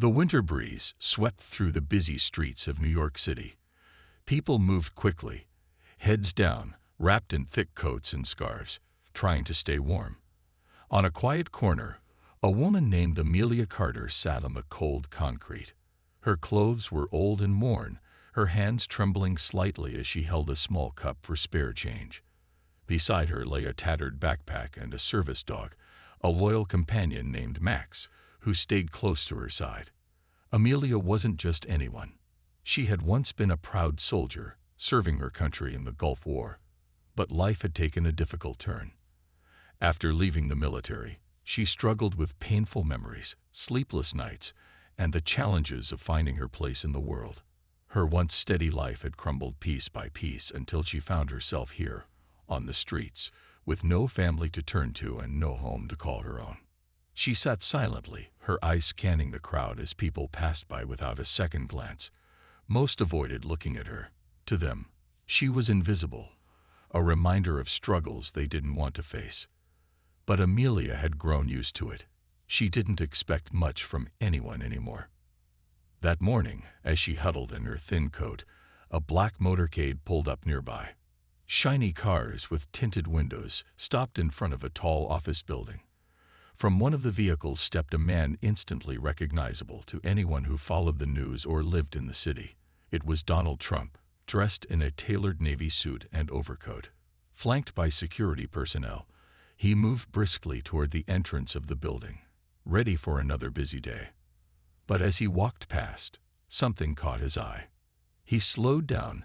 The winter breeze swept through the busy streets of New York City. People moved quickly, heads down, wrapped in thick coats and scarves, trying to stay warm. On a quiet corner, a woman named Amelia Carter sat on the cold concrete. Her clothes were old and worn, her hands trembling slightly as she held a small cup for spare change. Beside her lay a tattered backpack and a service dog, a loyal companion named Max, who stayed close to her side. Amelia wasn't just anyone. She had once been a proud soldier, serving her country in the Gulf War. But life had taken a difficult turn. After leaving the military, she struggled with painful memories, sleepless nights, and the challenges of finding her place in the world. Her once steady life had crumbled piece by piece until she found herself here, on the streets, with no family to turn to and no home to call her own. She sat silently, her eyes scanning the crowd as people passed by without a second glance. Most avoided looking at her. To them, she was invisible, a reminder of struggles they didn't want to face. But Amelia had grown used to it. She didn't expect much from anyone anymore. That morning, as she huddled in her thin coat, a black motorcade pulled up nearby. Shiny cars with tinted windows stopped in front of a tall office building. From one of the vehicles stepped a man instantly recognizable to anyone who followed the news or lived in the city. It was Donald Trump, dressed in a tailored navy suit and overcoat. Flanked by security personnel, he moved briskly toward the entrance of the building, ready for another busy day. But as he walked past, something caught his eye. He slowed down,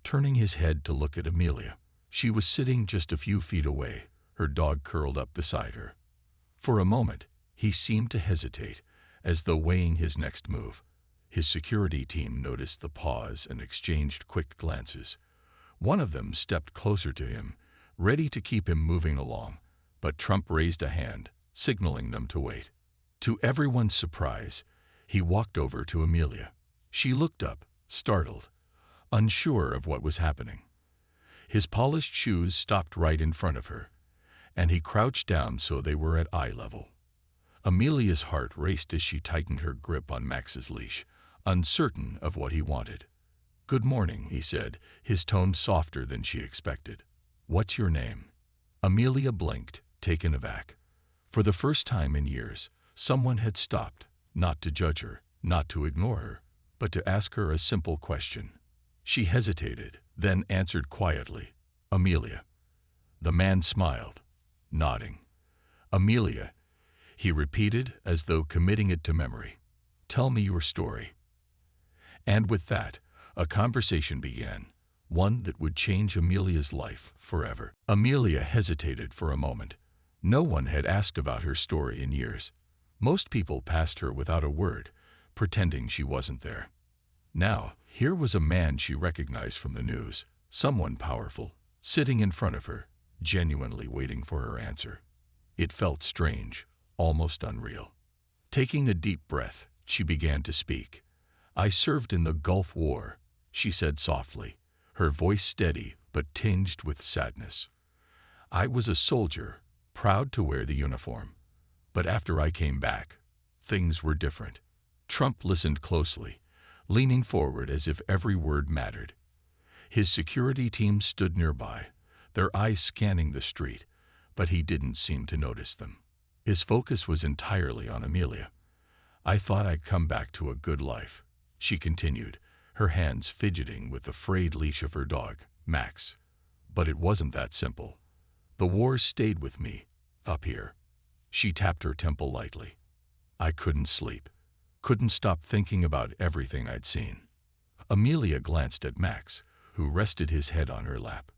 turning his head to look at Amelia. She was sitting just a few feet away, her dog curled up beside her. For a moment, he seemed to hesitate, as though weighing his next move. His security team noticed the pause and exchanged quick glances. One of them stepped closer to him, ready to keep him moving along, but Trump raised a hand, signaling them to wait. To everyone's surprise, he walked over to Amelia. She looked up, startled, unsure of what was happening. His polished shoes stopped right in front of her, and he crouched down so they were at eye level. Amelia's heart raced as she tightened her grip on Max's leash, uncertain of what he wanted. "Good morning," he said, his tone softer than she expected. "What's your name?" Amelia blinked, taken aback. For the first time in years, someone had stopped, not to judge her, not to ignore her, but to ask her a simple question. She hesitated, then answered quietly, "Amelia." The man smiled, nodding. "Amelia," he repeated as though committing it to memory. "Tell me your story." And with that, a conversation began, one that would change Amelia's life forever. Amelia hesitated for a moment. No one had asked about her story in years. Most people passed her without a word, pretending she wasn't there. Now, here was a man she recognized from the news, someone powerful, sitting in front of her, genuinely waiting for her answer. It felt strange, almost unreal. Taking a deep breath, she began to speak. "I served in the Gulf War," she said softly, her voice steady but tinged with sadness. "I was a soldier, proud to wear the uniform. But after I came back, things were different." Trump listened closely, leaning forward as if every word mattered. His security team stood nearby, their eyes scanning the street, but he didn't seem to notice them. His focus was entirely on Amelia. "I thought I'd come back to a good life," she continued, her hands fidgeting with the frayed leash of her dog, Max. "But it wasn't that simple. The war stayed with me, up here." She tapped her temple lightly. "I couldn't sleep, couldn't stop thinking about everything I'd seen." Amelia glanced at Max, who rested his head on her lap.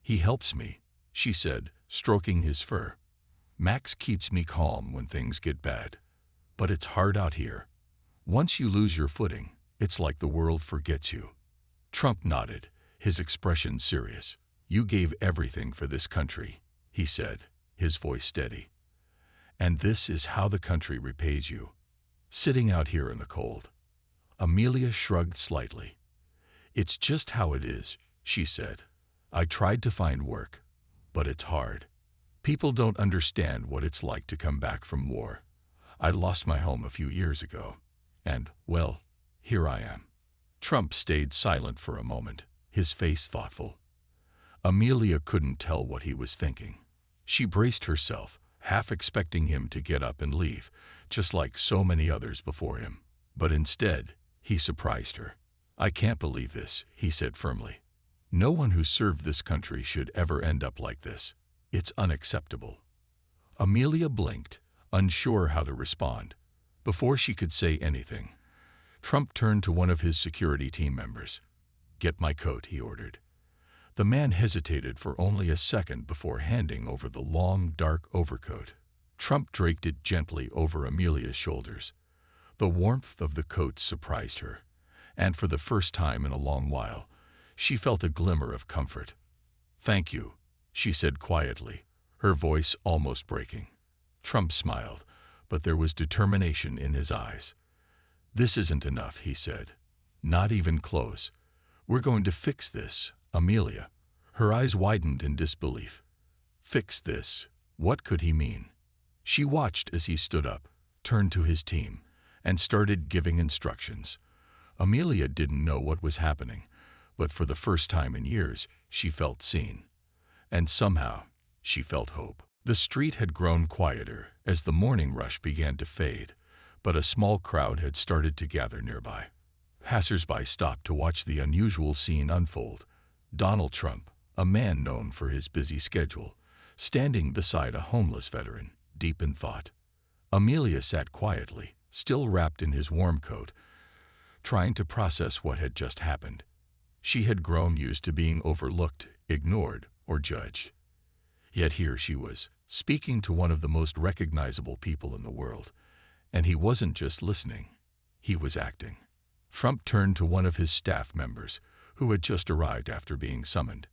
"He helps me," she said, stroking his fur. "Max keeps me calm when things get bad. But it's hard out here. Once you lose your footing, it's like the world forgets you." Trump nodded, his expression serious. "You gave everything for this country," he said, his voice steady. "And this is how the country repays you, sitting out here in the cold." Amelia shrugged slightly. "It's just how it is," she said. "I tried to find work, but it's hard. People don't understand what it's like to come back from war. I lost my home a few years ago. And, well, here I am. Trump stayed silent for a moment, his face thoughtful. Amelia couldn't tell what he was thinking. She braced herself, half expecting him to get up and leave, just like so many others before him. But instead, he surprised her. "I can't believe this," he said firmly. "No one who served this country should ever end up like this. It's unacceptable." Amelia blinked, unsure how to respond. Before she could say anything, Trump turned to one of his security team members. "Get my coat," he ordered. The man hesitated for only a second before handing over the long, dark overcoat. Trump draped it gently over Amelia's shoulders. The warmth of the coat surprised her, and for the first time in a long while, she felt a glimmer of comfort. "Thank you," she said quietly, her voice almost breaking. Trump smiled, but there was determination in his eyes. "This isn't enough," he said. "Not even close. We're going to fix this." Amelia, her eyes widened in disbelief. Fix this? What could he mean? She watched as he stood up, turned to his team, and started giving instructions. Amelia didn't know what was happening, but for the first time in years, she felt seen. And somehow, she felt hope. The street had grown quieter as the morning rush began to fade, but a small crowd had started to gather nearby. Passers-by stopped to watch the unusual scene unfold. Donald Trump, a man known for his busy schedule, standing beside a homeless veteran, deep in thought. Amelia sat quietly, still wrapped in his warm coat, trying to process what had just happened. She had grown used to being overlooked, ignored, or judged. Yet here she was, speaking to one of the most recognizable people in the world. And he wasn't just listening, he was acting. Trump turned to one of his staff members, who had just arrived after being summoned.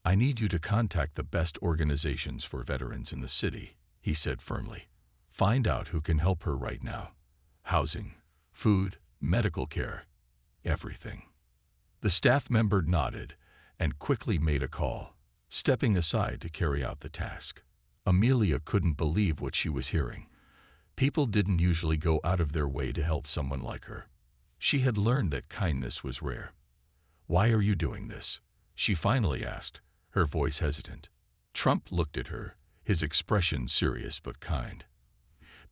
"I need you to contact the best organizations for veterans in the city," he said firmly. "Find out who can help her right now. Housing, food, medical care, everything." The staff member nodded and quickly made a call, stepping aside to carry out the task. Amelia couldn't believe what she was hearing. People didn't usually go out of their way to help someone like her. She had learned that kindness was rare. "Why are you doing this?" she finally asked, her voice hesitant. Trump looked at her, his expression serious but kind.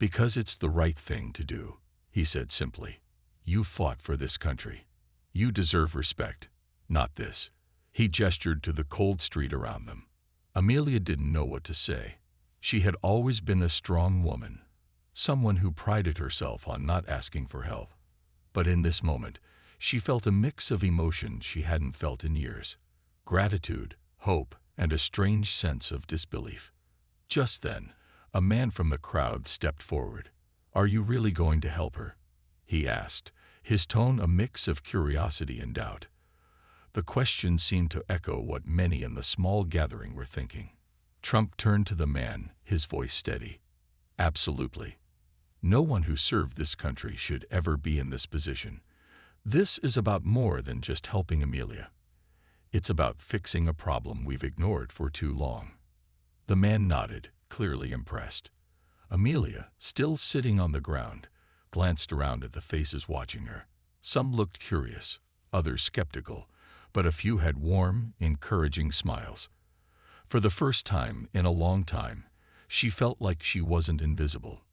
"Because it's the right thing to do," he said simply. "You fought for this country. You deserve respect, not this." He gestured to the cold street around them. Amelia didn't know what to say. She had always been a strong woman, someone who prided herself on not asking for help. But in this moment, she felt a mix of emotions she hadn't felt in years: gratitude, hope, and a strange sense of disbelief. Just then, a man from the crowd stepped forward. "Are you really going to help her?" he asked, his tone a mix of curiosity and doubt. The question seemed to echo what many in the small gathering were thinking. Trump turned to the man, his voice steady. "Absolutely. No one who served this country should ever be in this position. This is about more than just helping Amelia. It's about fixing a problem we've ignored for too long." The man nodded, clearly impressed. Amelia, still sitting on the ground, glanced around at the faces watching her. Some looked curious, others skeptical, but a few had warm, encouraging smiles. For the first time in a long time, she felt like she wasn't invisible.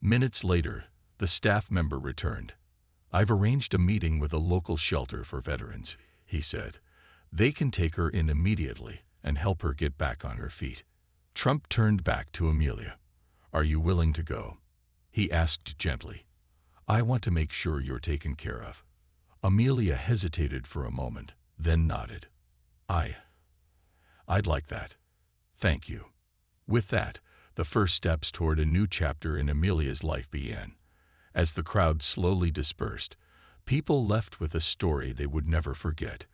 Minutes later, the staff member returned. "I've arranged a meeting with a local shelter for veterans," he said. "They can take her in immediately and help her get back on her feet." Trump turned back to Amelia. "Are you willing to go?" he asked gently. "I want to make sure you're taken care of." Amelia hesitated for a moment, then nodded. I'd like that. Thank you." With that, the first steps toward a new chapter in Amelia's life began. As the crowd slowly dispersed, people left with a story they would never forget.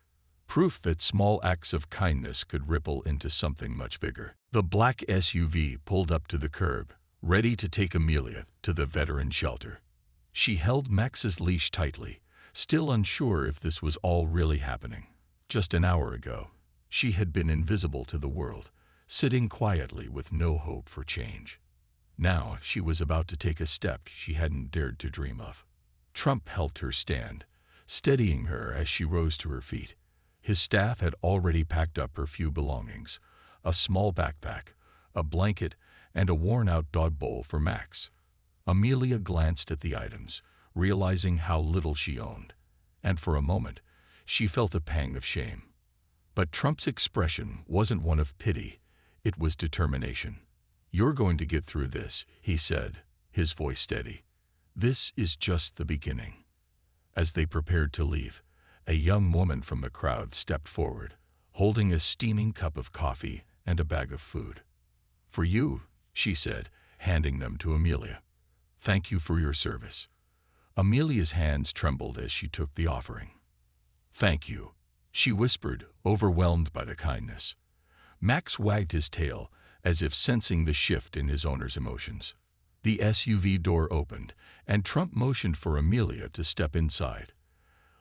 Proof that small acts of kindness could ripple into something much bigger. The black SUV pulled up to the curb, ready to take Amelia to the veteran shelter. She held Max's leash tightly, still unsure if this was all really happening. Just an hour ago, she had been invisible to the world, sitting quietly with no hope for change. Now she was about to take a step she hadn't dared to dream of. Trump helped her stand, steadying her as she rose to her feet. His staff had already packed up her few belongings: a small backpack, a blanket, and a worn-out dog bowl for Max. Amelia glanced at the items, realizing how little she owned, and for a moment, she felt a pang of shame. But Trump's expression wasn't one of pity, it was determination. "You're going to get through this," he said, his voice steady. "This is just the beginning." As they prepared to leave, a young woman from the crowd stepped forward, holding a steaming cup of coffee and a bag of food. "For you," she said, handing them to Amelia. "Thank you for your service." Amelia's hands trembled as she took the offering. "Thank you," she whispered, overwhelmed by the kindness. Max wagged his tail, as if sensing the shift in his owner's emotions. The SUV door opened, and Trump motioned for Amelia to step inside.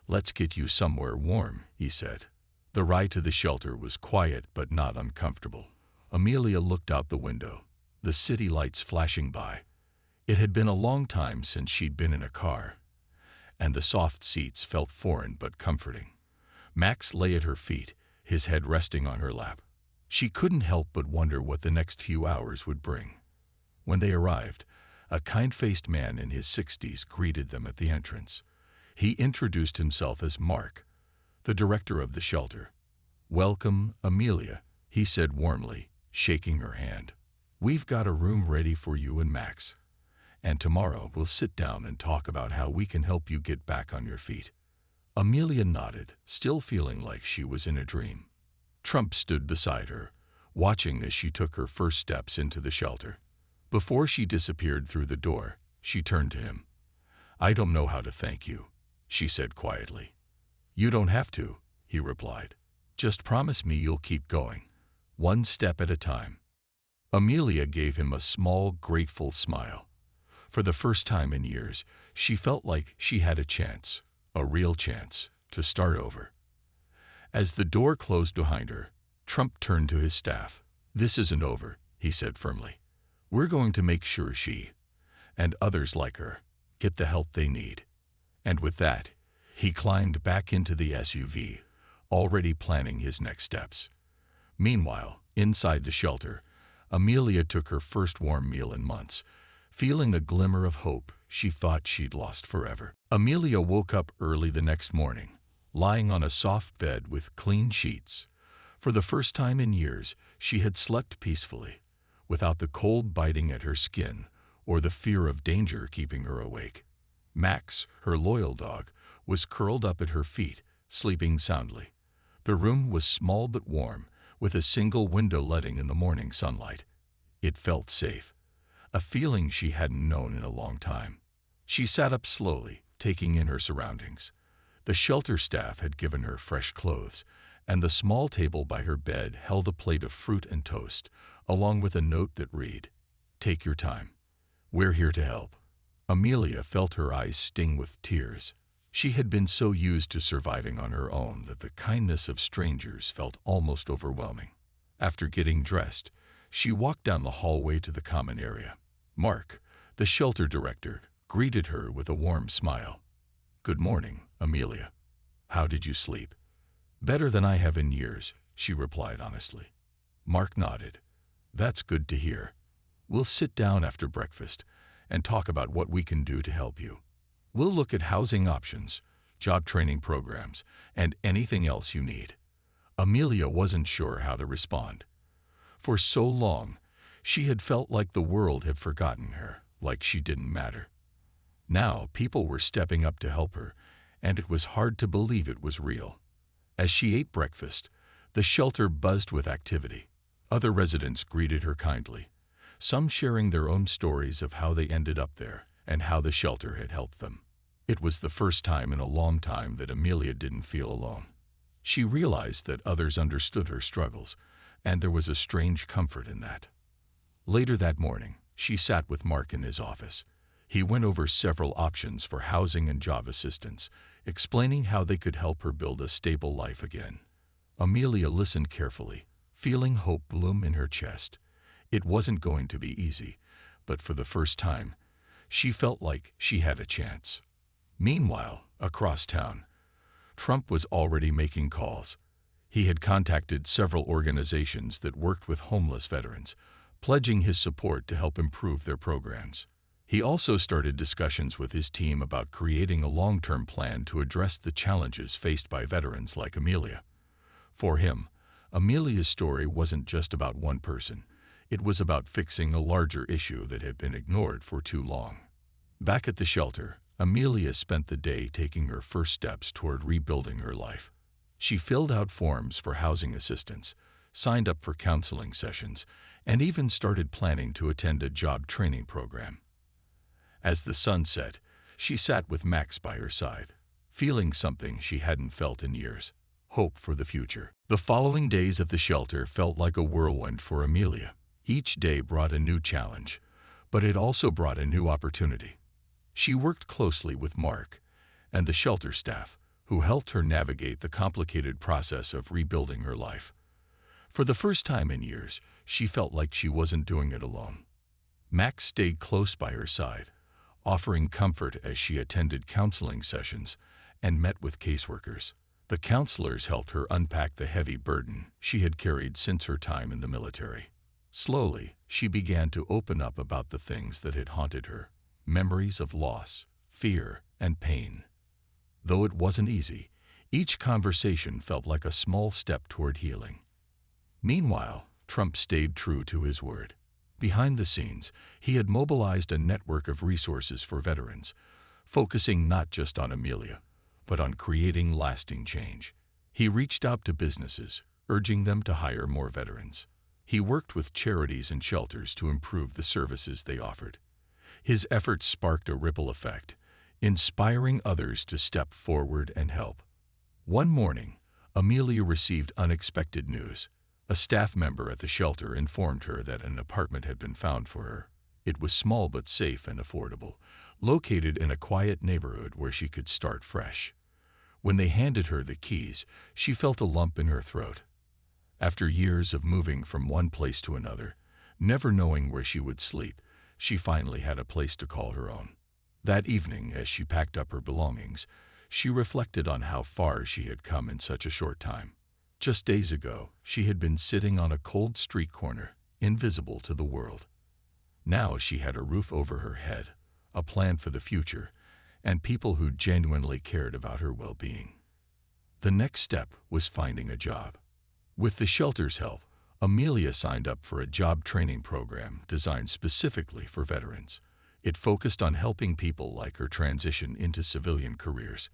"Let's get you somewhere warm," he said. The ride to the shelter was quiet but not uncomfortable. Amelia looked out the window, the city lights flashing by. It had been a long time since she'd been in a car, and the soft seats felt foreign but comforting. Max lay at her feet, his head resting on her lap. She couldn't help but wonder what the next few hours would bring. When they arrived, a kind-faced man in his 60s greeted them at the entrance. He introduced himself as Mark, the director of the shelter. "Welcome, Amelia," he said warmly, shaking her hand. "We've got a room ready for you and Max, and tomorrow we'll sit down and talk about how we can help you get back on your feet." Amelia nodded, still feeling like she was in a dream. Trump stood beside her, watching as she took her first steps into the shelter. Before she disappeared through the door, she turned to him. "I don't know how to thank you," she said quietly. "You don't have to," he replied. "Just promise me you'll keep going, one step at a time." Amelia gave him a small, grateful smile. For the first time in years, she felt like she had a chance, a real chance, to start over. As the door closed behind her, Trump turned to his staff. "This isn't over," he said firmly. "We're going to make sure she, and others like her, get the help they need." And with that, he climbed back into the SUV, already planning his next steps. Meanwhile, inside the shelter, Amelia took her first warm meal in months, feeling a glimmer of hope she thought she'd lost forever. Amelia woke up early the next morning, lying on a soft bed with clean sheets. For the first time in years, she had slept peacefully, without the cold biting at her skin or the fear of danger keeping her awake. Max, her loyal dog, was curled up at her feet, sleeping soundly. The room was small but warm, with a single window letting in the morning sunlight. It felt safe, a feeling she hadn't known in a long time. She sat up slowly, taking in her surroundings. The shelter staff had given her fresh clothes, and the small table by her bed held a plate of fruit and toast, along with a note that read, "Take your time. We're here to help." Amelia felt her eyes sting with tears. She had been so used to surviving on her own that the kindness of strangers felt almost overwhelming. After getting dressed, she walked down the hallway to the common area. Mark, the shelter director, greeted her with a warm smile. "Good morning, Amelia. How did you sleep?" "Better than I have in years," she replied honestly. Mark nodded. "That's good to hear. We'll sit down after breakfast and talk about what we can do to help you. We'll look at housing options, job training programs, and anything else you need." Amelia wasn't sure how to respond. For so long, she had felt like the world had forgotten her, like she didn't matter. Now people were stepping up to help her, and it was hard to believe it was real. As she ate breakfast, the shelter buzzed with activity. Other residents greeted her kindly, some sharing their own stories of how they ended up there and how the shelter had helped them. It was the first time in a long time that Amelia didn't feel alone. She realized that others understood her struggles, and there was a strange comfort in that. Later that morning, she sat with Mark in his office. He went over several options for housing and job assistance, explaining how they could help her build a stable life again. Amelia listened carefully, feeling hope bloom in her chest. It wasn't going to be easy, but for the first time, she felt like she had a chance. Meanwhile, across town, Trump was already making calls. He had contacted several organizations that worked with homeless veterans, pledging his support to help improve their programs. He also started discussions with his team about creating a long-term plan to address the challenges faced by veterans like Amelia. For him, Amelia's story wasn't just about one person. It was about fixing a larger issue that had been ignored for too long. Back at the shelter, Amelia spent the day taking her first steps toward rebuilding her life. She filled out forms for housing assistance, signed up for counseling sessions, and even started planning to attend a job training program. As the sun set, she sat with Max by her side, feeling something she hadn't felt in years: hope for the future. The following days at the shelter felt like a whirlwind for Amelia. Each day brought a new challenge, but it also brought a new opportunity. She worked closely with Mark and the shelter staff, who helped her navigate the complicated process of rebuilding her life. For the first time in years, she felt like she wasn't doing it alone. Max stayed close by her side, offering comfort as she attended counseling sessions and met with caseworkers. The counselors helped her unpack the heavy burden she had carried since her time in the military. Slowly, she began to open up about the things that had haunted her: memories of loss, fear, and pain. Though it wasn't easy, each conversation felt like a small step toward healing. Meanwhile, Trump stayed true to his word. Behind the scenes, he had mobilized a network of resources for veterans, focusing not just on Amelia, but on creating lasting change. He reached out to businesses, urging them to hire more veterans. He worked with charities and shelters to improve the services they offered. His efforts sparked a ripple effect, inspiring others to step forward and help. One morning, Amelia received unexpected news. A staff member at the shelter informed her that an apartment had been found for her. It was small but safe and affordable, located in a quiet neighborhood where she could start fresh. When they handed her the keys, she felt a lump in her throat. After years of moving from one place to another, never knowing where she would sleep, she finally had a place to call her own. That evening, as she packed up her belongings, she reflected on how far she had come in such a short time. Just days ago, she had been sitting on a cold street corner, invisible to the world. Now she had a roof over her head, a plan for the future, and people who genuinely cared about her well-being. The next step was finding a job. With the shelter's help, Amelia signed up for a job training program designed specifically for veterans. It focused on helping people like her transition into civilian careers,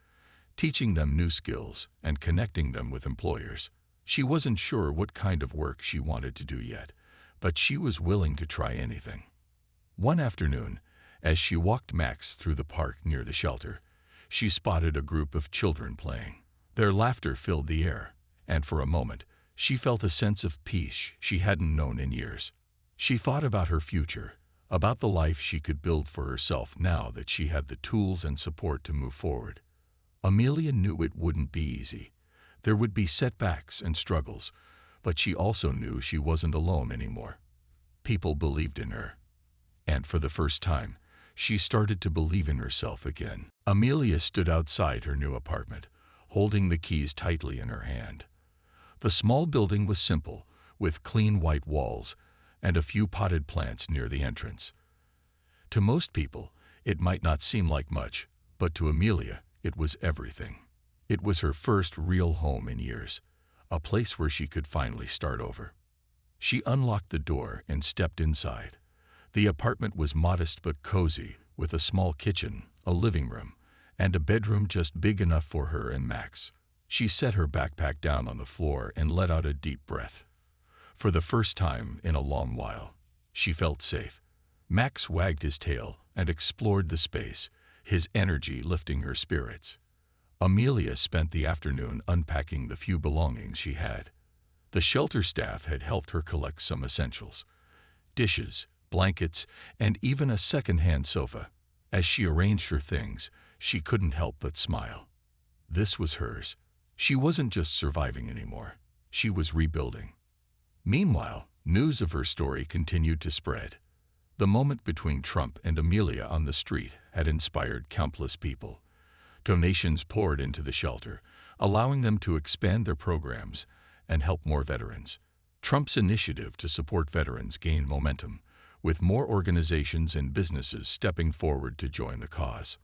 teaching them new skills and connecting them with employers. She wasn't sure what kind of work she wanted to do yet, but she was willing to try anything. One afternoon, as she walked Max through the park near the shelter, she spotted a group of children playing. Their laughter filled the air, and for a moment, she felt a sense of peace she hadn't known in years. She thought about her future, about the life she could build for herself now that she had the tools and support to move forward. Amelia knew it wouldn't be easy. There would be setbacks and struggles, but she also knew she wasn't alone anymore. People believed in her. And for the first time, she started to believe in herself again. Amelia stood outside her new apartment, holding the keys tightly in her hand. The small building was simple, with clean white walls and a few potted plants near the entrance. To most people, it might not seem like much, but to Amelia, it was everything. It was her first real home in years, a place where she could finally start over. She unlocked the door and stepped inside. The apartment was modest but cozy, with a small kitchen, a living room, and a bedroom just big enough for her and Max. She set her backpack down on the floor and let out a deep breath. For the first time in a long while, she felt safe. Max wagged his tail and explored the space, his energy lifting her spirits. Amelia spent the afternoon unpacking the few belongings she had. The shelter staff had helped her collect some essentials: dishes, blankets, and even a second-hand sofa. As she arranged her things, she couldn't help but smile. This was hers. She wasn't just surviving anymore. She was rebuilding. Meanwhile, news of her story continued to spread. The moment between Trump and Amelia on the street had inspired countless people. Donations poured into the shelter, allowing them to expand their programs and help more veterans. Trump's initiative to support veterans gained momentum, with more organizations and businesses stepping forward to join the cause.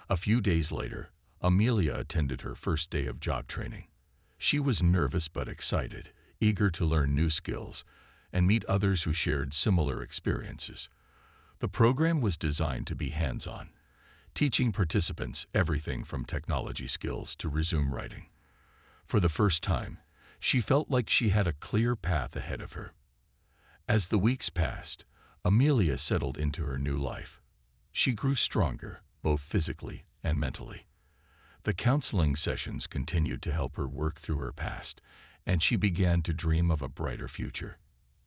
A few days later, Amelia attended her first day of job training. She was nervous but excited, eager to learn new skills and meet others who shared similar experiences. The program was designed to be hands-on, teaching participants everything from technology skills to resume writing. For the first time, she felt like she had a clear path ahead of her. As the weeks passed, Amelia settled into her new life. She grew stronger, both physically and mentally. The counseling sessions continued to help her work through her past, and she began to dream of a brighter future.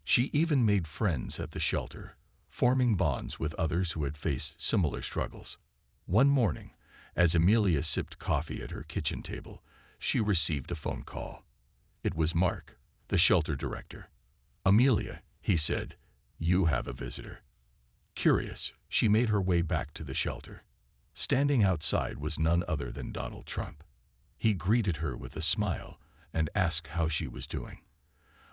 She even made friends at the shelter, forming bonds with others who had faced similar struggles. One morning, as Amelia sipped coffee at her kitchen table, she received a phone call. It was Mark, the shelter director. "Amelia," he said, "you have a visitor." Curious, she made her way back to the shelter. Standing outside was none other than Donald Trump. He greeted her with a smile and asked how she was doing.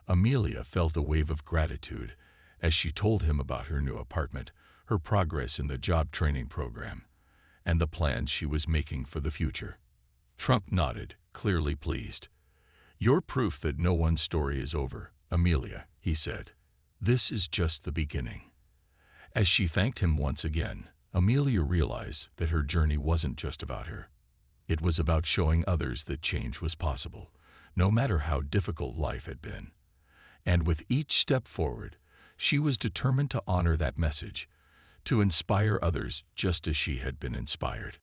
Amelia felt a wave of gratitude as she told him about her new apartment, her progress in the job training program, and the plans she was making for the future. Trump nodded, clearly pleased. "You're proof that no one's story is over, Amelia," he said. "This is just the beginning." As she thanked him once again, Amelia realized that her journey wasn't just about her. It was about showing others that change was possible, no matter how difficult life had been. And with each step forward, she was determined to honor that message, to inspire others just as she had been inspired.